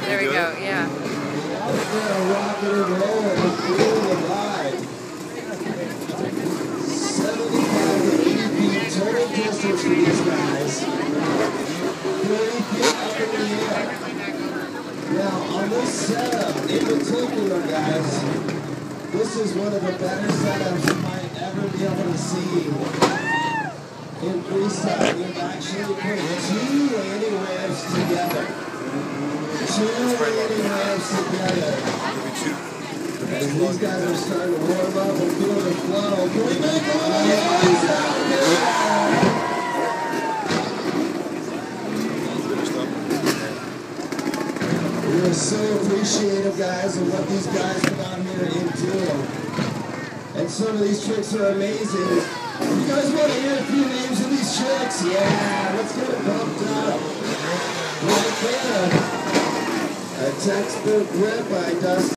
There we go, yeah. Rocking and rolling, feeling alive. 75 to 80 feet total distance for these guys. 30 feet up in the air. Now, on this setup, in particular, guys, this is one of the better setups you might ever be able to see in freestyle. You've actually put two landing ramps together. Two landing ramps together. As these guys are starting to warm up and feel the flow. Can we make a little noise out there? We are so appreciative, guys, of what these guys come out here and do. And some of these tricks are amazing. You guys want to hear a few names of these tricks? Yeah, let's get it pumped up. Right there. A textbook rip by Dustin.